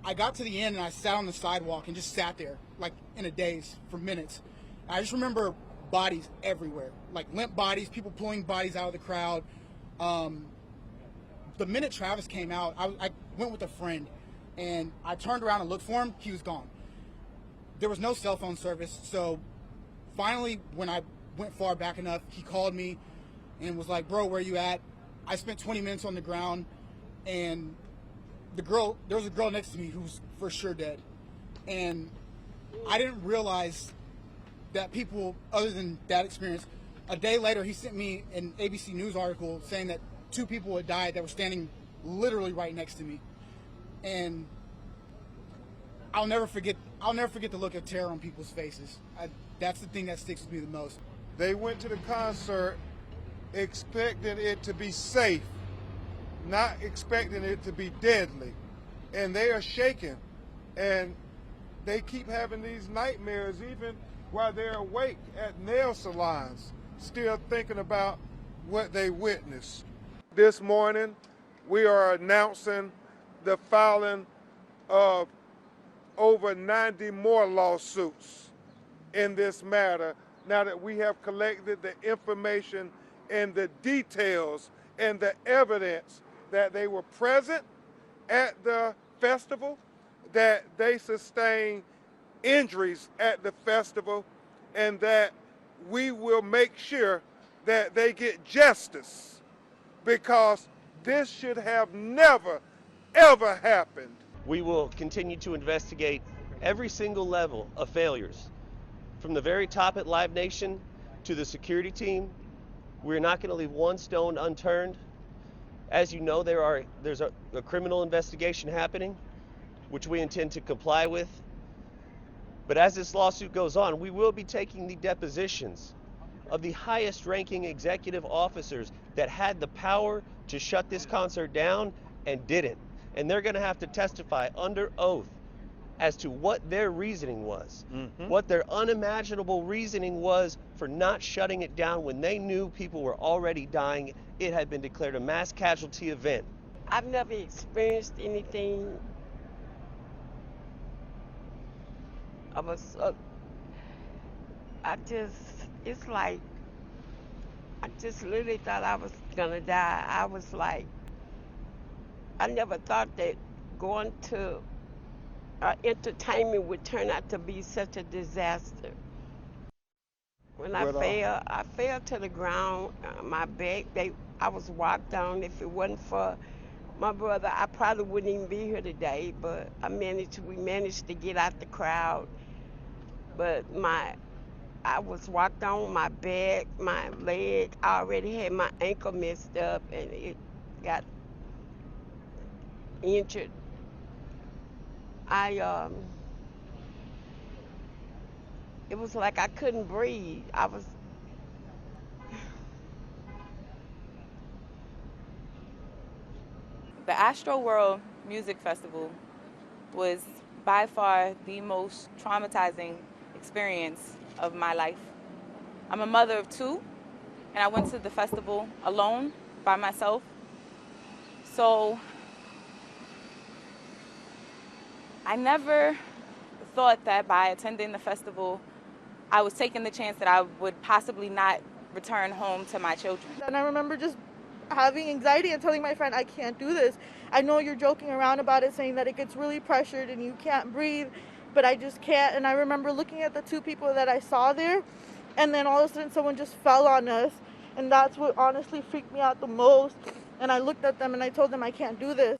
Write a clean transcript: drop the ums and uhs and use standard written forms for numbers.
I got to the end and I sat on the sidewalk and just sat there, like in a daze for minutes. And I just remember bodies everywhere, like limp bodies, people pulling bodies out of the crowd. The minute Travis came out, I went with a friend and I turned around and looked for him. He was gone. There was no cell phone service. So finally, when I went far back enough, he called me and was like, bro, where you at? I spent 20 minutes on the ground, and there was a girl next to me who was for sure dead. And I didn't realize that people, other than that experience, a day later he sent me an ABC News article saying that 2 people had died that were standing literally right next to me. And I'll never forget the look of terror on people's faces. That's the thing that sticks with me the most. They went to the concert expecting it to be safe, not expecting it to be deadly. And they are shaken. And they keep having these nightmares even while they're awake at nail salons, still thinking about what they witnessed. This morning, we are announcing the filing of over 90 more lawsuits in this matter, now that we have collected the information and the details and the evidence that they were present at the festival, that they sustained injuries at the festival, and that we will make sure that they get justice, because this should have never, ever happened. We will continue to investigate every single level of failures, from the very top at Live Nation to the security team. We're not going to leave one stone unturned. As you know, there's a criminal investigation happening, which we intend to comply with. But as this lawsuit goes on, we will be taking the depositions of the highest ranking executive officers that had the power to shut this concert down and didn't. And they're going to have to testify under oath as to what their reasoning was, what their unimaginable reasoning was for not shutting it down when they knew people were already dying. It had been declared a mass casualty event. I've never experienced anything of a, it's like, I just literally thought I was gonna die. I was like, I never thought that going to entertainment would turn out to be such a disaster. When I fell to the ground, my back, I was walked on. If it wasn't for my brother, I probably wouldn't even be here today, but we managed to get out the crowd. But I was walked on, my back, my leg, I already had my ankle messed up and it got injured. It was like I couldn't breathe. The Astroworld Music Festival was by far the most traumatizing experience of my life. I'm a mother of 2, and I went to the festival alone, by myself. So I never thought that by attending the festival, I was taking the chance that I would possibly not return home to my children. And I remember just having anxiety and telling my friend, I can't do this. I know you're joking around about it, saying that it gets really pressured and you can't breathe, but I just can't. And I remember looking at the 2 people that I saw there, and then all of a sudden someone just fell on us, and that's what honestly freaked me out the most. And I looked at them and I told them, I can't do this.